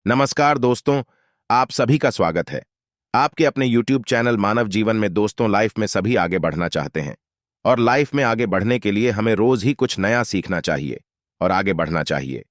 नमस्कार दोस्तों, आप सभी का स्वागत है। आपके अपने YouTube चैनल मानव जीवन में दोस्तों, लाइफ में सभी आगे बढ़ना चाहते हैं और लाइफ में आगे बढ़ने के लिए हमें रोज ही कुछ नया सीखना चाहिए और आगे बढ़ना चाहिए।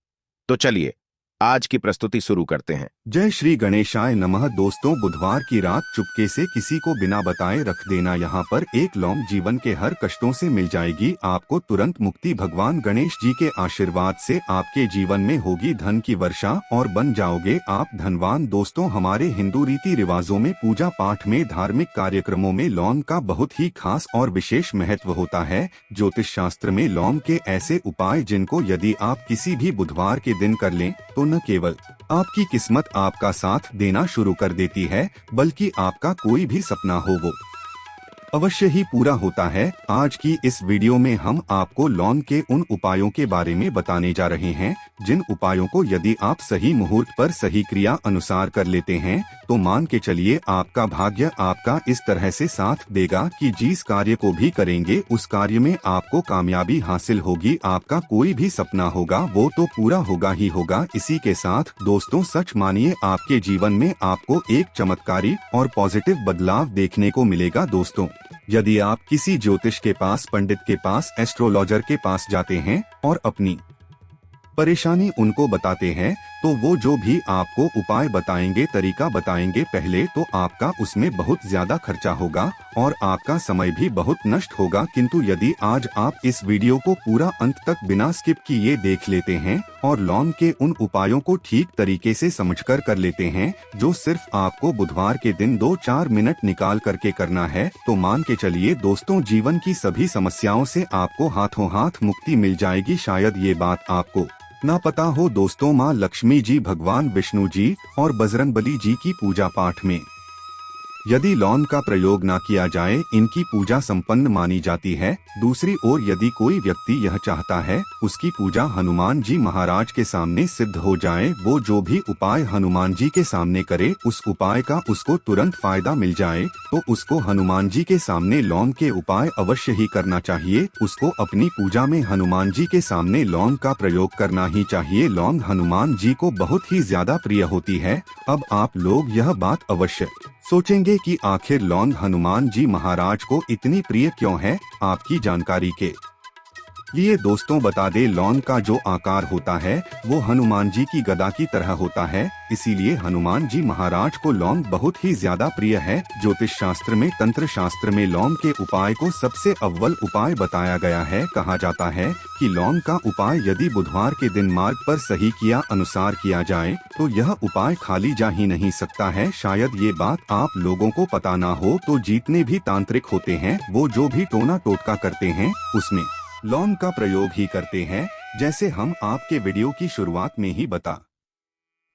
तो चलिए आज की प्रस्तुति शुरू करते हैं। जय श्री गणेशाय नमः। दोस्तों, बुधवार की रात चुपके से किसी को बिना बताए रख देना। यहाँ पर एक लौंग जीवन के हर कष्टों से मिल जाएगी आपको तुरंत मुक्ति। भगवान गणेश जी के आशीर्वाद से आपके जीवन में होगी धन की वर्षा और बन जाओगे आप धनवान। दोस्तों, हमारे हिंदू रीति रिवाजों में पूजा पाठ में धार्मिक कार्यक्रमों में लौंग का बहुत ही खास और विशेष महत्व होता है। ज्योतिष शास्त्र में लौंग के ऐसे उपाय जिनको यदि आप किसी भी बुधवार के दिन कर लें तो न केवल आपकी किस्मत आपका साथ देना शुरू कर देती है, बल्कि आपका कोई भी सपना हो वो अवश्य ही पूरा होता है। आज की इस वीडियो में हम आपको लौंग के उन उपायों के बारे में बताने जा रहे हैं जिन उपायों को यदि आप सही मुहूर्त पर सही क्रिया अनुसार कर लेते हैं तो मान के चलिए आपका भाग्य आपका इस तरह से साथ देगा कि जिस कार्य को भी करेंगे उस कार्य में आपको कामयाबी हासिल होगी। आपका कोई भी सपना होगा वो तो पूरा होगा ही होगा। इसी के साथ दोस्तों, सच मानिए आपके जीवन में आपको एक चमत्कारी और पॉजिटिव बदलाव देखने को मिलेगा। दोस्तों, यदि आप किसी ज्योतिष के पास, पंडित के पास, एस्ट्रोलॉजर के पास जाते हैं और अपनी परेशानी उनको बताते हैं तो वो जो भी आपको उपाय बताएंगे, तरीका बताएंगे, पहले तो आपका उसमें बहुत ज्यादा खर्चा होगा और आपका समय भी बहुत नष्ट होगा। किंतु यदि आज आप इस वीडियो को पूरा अंत तक बिना स्किप किए देख लेते हैं और लौंग के उन उपायों को ठीक तरीके से समझकर कर लेते हैं जो सिर्फ आपको बुधवार के दिन 2-4 मिनट निकाल करके करना है, तो मान के चलिए दोस्तों, जीवन की सभी समस्याओं से आपको हाथों हाथ मुक्ति मिल जाएगी। शायद ये बात आपको ना पता हो दोस्तों, माँ लक्ष्मी जी, भगवान विष्णु जी और बजरंगबली जी की पूजा पाठ में यदि लौंग का प्रयोग ना किया जाए इनकी पूजा संपन्न मानी जाती है। दूसरी ओर यदि कोई व्यक्ति यह चाहता है उसकी पूजा हनुमान जी महाराज के सामने सिद्ध हो जाए, वो जो भी उपाय हनुमान जी के सामने करे उस उपाय का उसको तुरंत फायदा मिल जाए, तो उसको हनुमान जी के सामने लौंग के उपाय अवश्य ही करना चाहिए। उसको अपनी पूजा में हनुमान जी के सामने लौंग का प्रयोग करना ही चाहिए। लौंग हनुमान जी को बहुत ही ज्यादा प्रिय होती है। अब आप लोग यह बात अवश्य सोचेंगे कि आखिर लौंग हनुमान जी महाराज को इतनी प्रिय क्यों है। आपकी जानकारी के लिए दोस्तों बता दे, लौंग का जो आकार होता है वो हनुमान जी की गदा की तरह होता है, इसीलिए हनुमान जी महाराज को लौंग बहुत ही ज्यादा प्रिय है। ज्योतिष शास्त्र में, तंत्र शास्त्र में लौंग के उपाय को सबसे अव्वल उपाय बताया गया है। कहा जाता है कि लौंग का उपाय यदि बुधवार के दिन मार्ग पर सही किया अनुसार किया जाए तो यह उपाय खाली जा ही नहीं सकता है। शायद ये बात आप लोगों को पता ना हो, तो जितने भी तांत्रिक होते हैं वो जो भी टोना टोटका करते हैं उसमें लौंग का प्रयोग ही करते हैं, जैसे हम आपके वीडियो की शुरुआत में ही बता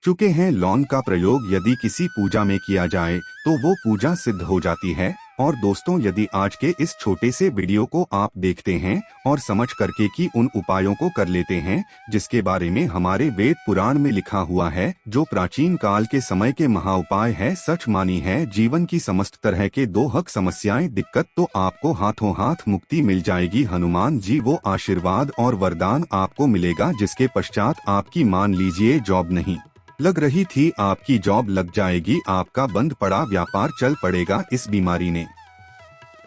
चुके हैं। लौंग का प्रयोग यदि किसी पूजा में किया जाए तो वो पूजा सिद्ध हो जाती है। और दोस्तों, यदि आज के इस छोटे से वीडियो को आप देखते हैं और समझ करके कि उन उपायों को कर लेते हैं जिसके बारे में हमारे वेद पुराण में लिखा हुआ है, जो प्राचीन काल के समय के महा उपाय है, सच मानी है जीवन की समस्त तरह के दोहक समस्याएं, दिक्कत, तो आपको हाथों हाथ मुक्ति मिल जाएगी। हनुमान जी वो आशीर्वाद और वरदान आपको मिलेगा जिसके पश्चात आपकी, मान लीजिए, जॉब नहीं लग रही थी, आपकी जॉब लग जाएगी। आपका बंद पड़ा व्यापार चल पड़ेगा। इस बीमारी ने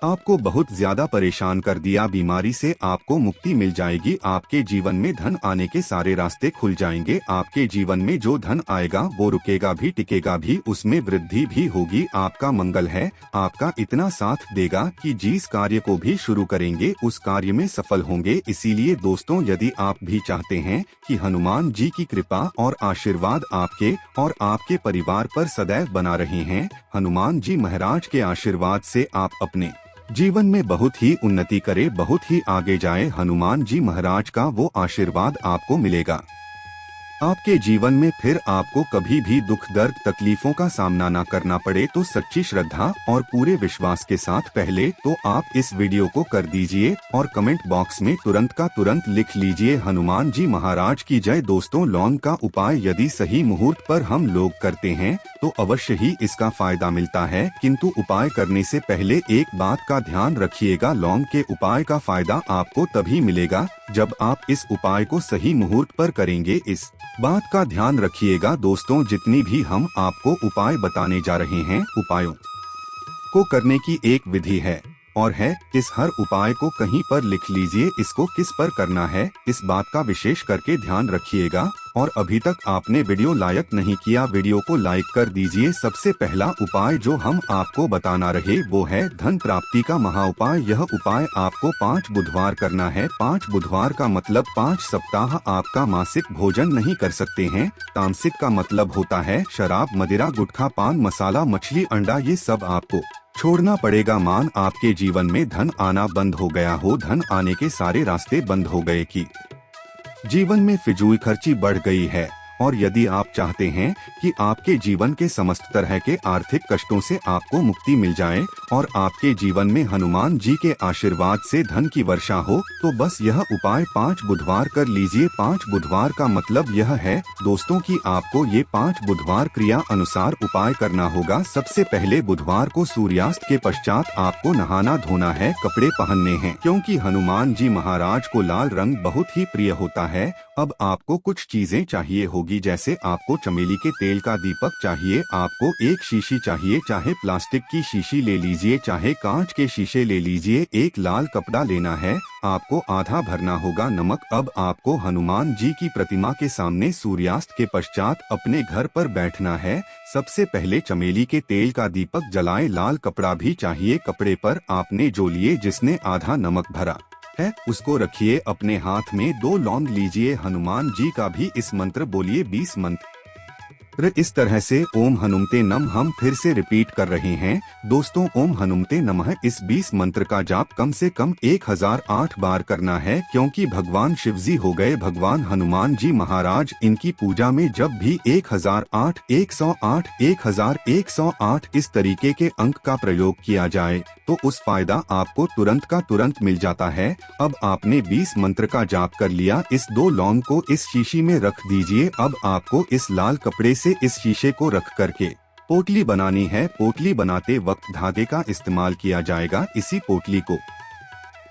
आपको बहुत ज्यादा परेशान कर दिया, बीमारी से आपको मुक्ति मिल जाएगी। आपके जीवन में धन आने के सारे रास्ते खुल जाएंगे। आपके जीवन में जो धन आएगा वो रुकेगा भी, टिकेगा भी, उसमें वृद्धि भी होगी। आपका मंगल है, आपका इतना साथ देगा कि जिस कार्य को भी शुरू करेंगे उस कार्य में सफल होंगे। इसीलिए दोस्तों, यदि आप भी चाहते हैं कि हनुमान जी की कृपा और आशीर्वाद आपके और आपके परिवार पर सदैव बना रहे हैं, हनुमान जी महाराज के आशीर्वाद से आप अपने जीवन में बहुत ही उन्नति करे, बहुत ही आगे जाए, हनुमान जी महाराज का वो आशीर्वाद आपको मिलेगा। आपके जीवन में फिर आपको कभी भी दुख, दर्द, तकलीफों का सामना ना करना पड़े, तो सच्ची श्रद्धा और पूरे विश्वास के साथ पहले तो आप इस वीडियो को कर दीजिए और कमेंट बॉक्स में तुरंत का तुरंत लिख लीजिए, हनुमान जी महाराज की जय। दोस्तों, लौंग का उपाय यदि सही मुहूर्त पर हम लोग करते हैं तो अवश्य ही इसका फायदा मिलता है, किंतु उपाय करने से पहले एक बात का ध्यान रखिएगा, लौंग के उपाय का फायदा आपको तभी मिलेगा जब आप इस उपाय को सही मुहूर्त पर करेंगे। इस बात का ध्यान रखिएगा दोस्तों, जितनी भी हम आपको उपाय बताने जा रहे हैं, उपायों को करने की एक विधि है और है। इस हर उपाय को कहीं पर लिख लीजिए, इसको किस पर करना है इस बात का विशेष करके ध्यान रखिएगा। और अभी तक आपने वीडियो लाइक नहीं किया, वीडियो को लाइक कर दीजिए। सबसे पहला उपाय जो हम आपको बताना रहे वो है धन प्राप्ति का महा उपाय। यह उपाय आपको 5 बुधवार करना है। 5 बुधवार का मतलब 5 सप्ताह आपका मासिक भोजन नहीं कर सकते हैं। तामसिक का मतलब होता है शराब, मदिरा, गुटखा, पान मसाला, मछली, अंडा, ये सब आपको छोड़ना पड़ेगा। मान आपके जीवन में धन आना बंद हो गया हो, धन आने के सारे रास्ते बंद हो गए कि जीवन में फिजूल खर्ची बढ़ गई है, और यदि आप चाहते हैं कि आपके जीवन के समस्त तरह के आर्थिक कष्टों से आपको मुक्ति मिल जाए और आपके जीवन में हनुमान जी के आशीर्वाद से धन की वर्षा हो, तो बस यह उपाय 5 बुधवार कर लीजिए। 5 बुधवार का मतलब यह है दोस्तों कि आपको ये 5 बुधवार क्रिया अनुसार उपाय करना होगा। सबसे पहले बुधवार को सूर्यास्त के पश्चात आपको नहाना धोना है, कपड़े पहनने हैं, क्योंकि हनुमान जी महाराज को लाल रंग बहुत ही प्रिय होता है। अब आपको कुछ चीजें चाहिए होगी, जैसे आपको चमेली के तेल का दीपक चाहिए, आपको एक शीशी चाहिए, चाहे प्लास्टिक की शीशी ले लीजिए, चाहे कांच के शीशे ले लीजिए। एक लाल कपड़ा लेना है, आपको आधा भरना होगा नमक। अब आपको हनुमान जी की प्रतिमा के सामने सूर्यास्त के पश्चात अपने घर पर बैठना है। सबसे पहले चमेली के तेल का दीपक जलाएं, लाल कपड़ा भी चाहिए। कपड़े पर आपने जो लिए जिसने आधा नमक भरा है उसको रखिए। अपने हाथ में 2 लौंग लीजिए। हनुमान जी का भी इस मंत्र बोलिए 20 मंत्र। इस तरह से ओम हनुमते नमः हम फिर से रिपीट कर रहे हैं दोस्तों, ओम हनुमते नमः। इस 20 मंत्र का जाप कम से कम 1008 बार करना है, क्योंकि भगवान शिवजी हो गए भगवान हनुमान जी महाराज। इनकी पूजा में जब भी 1008, 108, 1108 इस तरीके के अंक का प्रयोग किया जाए तो उस फायदा आपको तुरंत का तुरंत मिल जाता है। अब आपने 20 मंत्र का जाप कर लिया। इस 2 लौंग को इस शीशी में रख दीजिए। अब आपको इस लाल कपड़े से इस शीशे को रख करके पोटली बनानी है। पोटली बनाते वक्त धागे का इस्तेमाल किया जाएगा। इसी पोटली को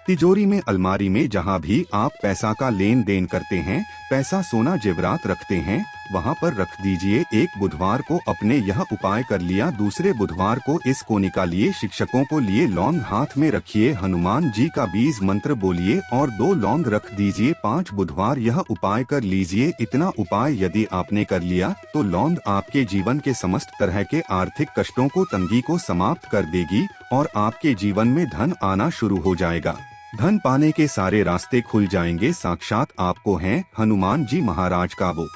तिजोरी में, अलमारी में, जहाँ भी आप पैसा का लेन देन करते हैं, पैसा, सोना, जेवरात रखते हैं, वहाँ पर रख दीजिए। एक बुधवार को अपने यह उपाय कर लिया, दूसरे बुधवार को इसको निकालिए, शिक्षकों को लिए लौंग हाथ में रखिए, हनुमान जी का 20 मंत्र बोलिए और 2 लौंग रख दीजिए। 5 बुधवार यह उपाय कर लीजिए। इतना उपाय यदि आपने कर लिया तो लौंग आपके जीवन के समस्त तरह के आर्थिक कष्टों को, तंगी को समाप्त कर देगी और आपके जीवन में धन आना शुरू हो जाएगा। धन पाने के सारे रास्ते खुल जाएंगे। साक्षात आपको हैं हनुमान जी महाराज का वो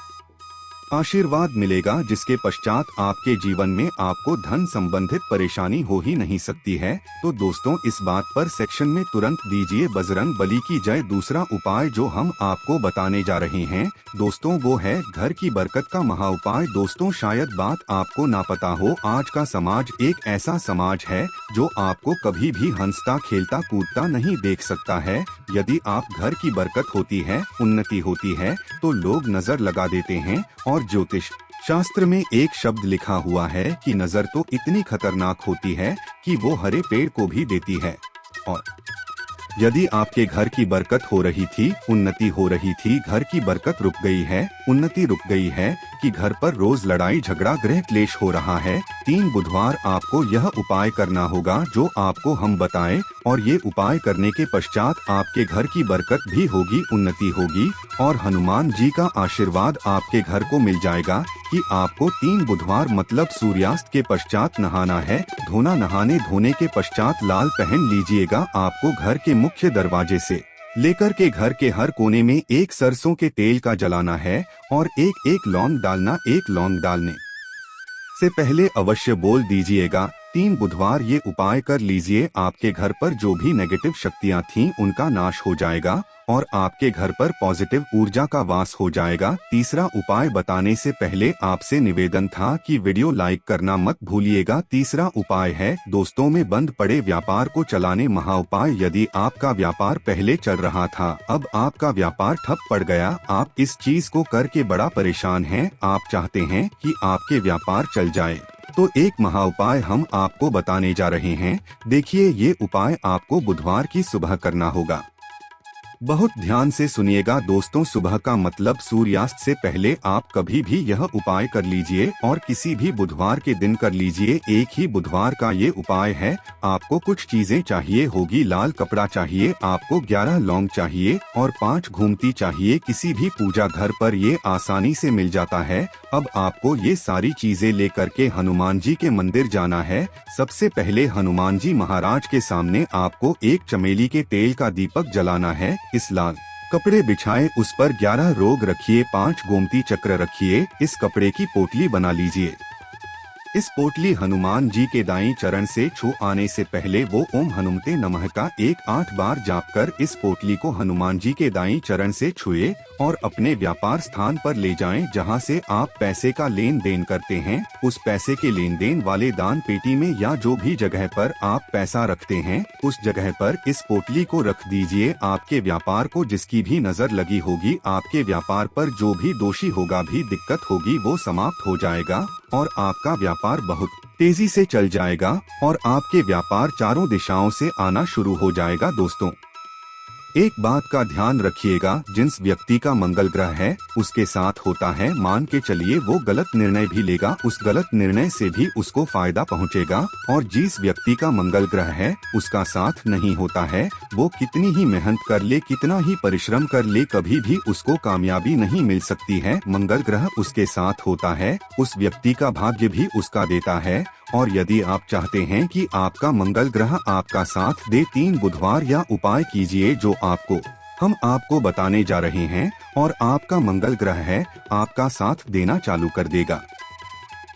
आशीर्वाद मिलेगा, जिसके पश्चात आपके जीवन में आपको धन संबंधित परेशानी हो ही नहीं सकती है। तो दोस्तों, इस बात पर सेक्शन में तुरंत दीजिए बजरंग बली की जय। दूसरा उपाय जो हम आपको बताने जा रहे हैं दोस्तों वो है घर की बरकत का महा उपाय। दोस्तों, शायद बात आपको ना पता हो, आज का समाज एक ऐसा समाज है जो आपको कभी भी हंसता खेलता कूदता नहीं देख सकता है। यदि आप घर की बरकत होती है, उन्नति होती है, तो लोग नजर लगा देते हैं। और ज्योतिष शास्त्र में एक शब्द लिखा हुआ है कि नजर तो इतनी खतरनाक होती है कि वो हरे पेड़ को भी देती है। और यदि आपके घर की बरकत हो रही थी, उन्नति हो रही थी, घर की बरकत रुक गई है, उन्नति रुक गई है, कि घर पर रोज लड़ाई झगड़ा गृह क्लेश हो रहा है, 3 बुधवार आपको यह उपाय करना होगा जो आपको हम बताएं। और ये उपाय करने के पश्चात आपके घर की बरकत भी होगी, उन्नति होगी और हनुमान जी का आशीर्वाद आपके घर को मिल जाएगा। कि आपको 3 बुधवार मतलब सूर्यास्त के पश्चात नहाना है, धोना, नहाने धोने के पश्चात लाल पहन लीजिएगा। आपको घर के मुख्य दरवाजे से लेकर के घर के हर कोने में एक सरसों के तेल का जलाना है और एक लौंग डालना। एक लौंग डालने से पहले अवश्य बोल दीजिएगा 3 बुधवार ये उपाय कर लीजिए। आपके घर पर जो भी नेगेटिव शक्तियाँ थीं उनका नाश हो जाएगा और आपके घर पर पॉजिटिव ऊर्जा का वास हो जाएगा। तीसरा उपाय बताने से पहले आपसे निवेदन था कि वीडियो लाइक करना मत भूलिएगा। तीसरा उपाय है दोस्तों में बंद पड़े व्यापार को चलाने महा उपाय। यदि आपका व्यापार पहले चल रहा था, अब आपका व्यापार ठप पड़ गया, आप इस चीज को करके बड़ा परेशान हैं, आप चाहते हैं कि आपके व्यापार चल जाए, तो एक महा उपाय हम आपको बताने जा रहे हैं। देखिए, ये उपाय आपको बुधवार की सुबह करना होगा। बहुत ध्यान से सुनिएगा दोस्तों, सुबह का मतलब सूर्यास्त से पहले आप कभी भी यह उपाय कर लीजिए और किसी भी बुधवार के दिन कर लीजिए। एक ही बुधवार का ये उपाय है। आपको कुछ चीजें चाहिए होगी, लाल कपड़ा चाहिए, आपको 11 लौंग चाहिए और 5 घूमती चाहिए। किसी भी पूजा घर पर ये आसानी से मिल जाता है। अब आपको ये सारी चीजें लेकर के हनुमान जी के मंदिर जाना है। सबसे पहले हनुमान जी महाराज के सामने आपको एक चमेली के तेल का दीपक जलाना है। इस लाल कपड़े बिछाए, उस पर 11 रोग रखिए, 5 गोमती चक्र रखिए। इस कपड़े की पोटली बना लीजिए। इस पोटली हनुमान जी के दाईं चरण से छू आने से पहले वो ओम हनुमते नमः का 8 बार जाप कर इस पोटली को हनुमान जी के दाईं चरण से छुए और अपने व्यापार स्थान पर ले जाएं, जहां से आप पैसे का लेन देन करते हैं। उस पैसे के लेन देन वाले दान पेटी में या जो भी जगह पर आप पैसा रखते हैं, उस जगह पर इस पोटली को रख दीजिए। आपके व्यापार को जिसकी भी नजर लगी होगी, आपके व्यापार पर जो भी दोषी होगा, भी दिक्कत होगी, वो समाप्त हो जाएगा और आपका व्यापार बहुत तेजी से चल जाएगा और आपके व्यापार चारों दिशाओं से आना शुरू हो जाएगा। दोस्तों, एक बात का ध्यान रखिएगा, जिस व्यक्ति का मंगल ग्रह है उसके साथ होता है, मान के चलिए वो गलत निर्णय भी लेगा, उस गलत निर्णय से भी उसको फायदा पहुंचेगा। और जिस व्यक्ति का मंगल ग्रह है उसका साथ नहीं होता है, वो कितनी ही मेहनत कर ले, कितना ही परिश्रम कर ले, कभी भी उसको कामयाबी नहीं मिल सकती है। मंगल ग्रह उसके साथ होता है, उस व्यक्ति का भाग्य भी उसका देता है। और यदि आप चाहते हैं कि आपका मंगल ग्रह आपका साथ दे, 3 बुधवार या उपाय कीजिए जो हम आपको बताने जा रहे हैं और आपका मंगल ग्रह है आपका साथ देना चालू कर देगा।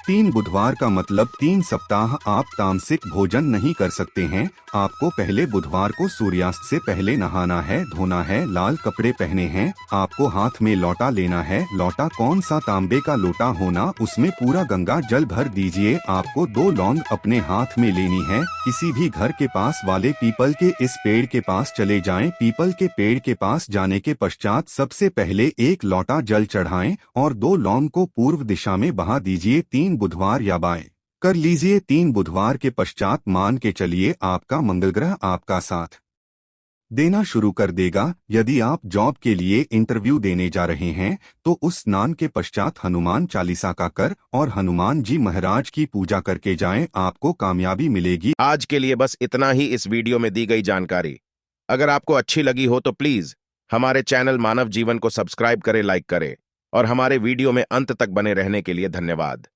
3 बुधवार का मतलब 3 सप्ताह आप तामसिक भोजन नहीं कर सकते हैं। आपको पहले बुधवार को सूर्यास्त से पहले नहाना है, धोना है, लाल कपड़े पहने हैं, आपको हाथ में लोटा लेना है। लोटा कौन सा, तांबे का लोटा होना, उसमें पूरा गंगा जल भर दीजिए। आपको 2 लौंग अपने हाथ में लेनी है। किसी भी घर के पास वाले पीपल के इस पेड़ के पास चले जाएं। पीपल के पेड़ के पास जाने के पश्चात सबसे पहले 1 लोटा जल चढ़ाएं और 2 लौंग को पूर्व दिशा में बहा दीजिए। 3 बुधवार या बाएं कर लीजिए। 3 बुधवार के पश्चात मान के चलिए आपका मंगल ग्रह आपका साथ देना शुरू कर देगा। यदि आप जॉब के लिए इंटरव्यू देने जा रहे हैं तो उस स्नान के पश्चात हनुमान चालीसा का कर और हनुमान जी महाराज की पूजा करके जाएं, आपको कामयाबी मिलेगी। आज के लिए बस इतना ही इस वीडियो में दी गई जानकारी। अगर आपको अच्छी लगी हो तो प्लीज हमारे चैनल मानव जीवन को सब्सक्राइब करें, लाइक करें और हमारे वीडियो में अंत तक बने रहने के लिए धन्यवाद।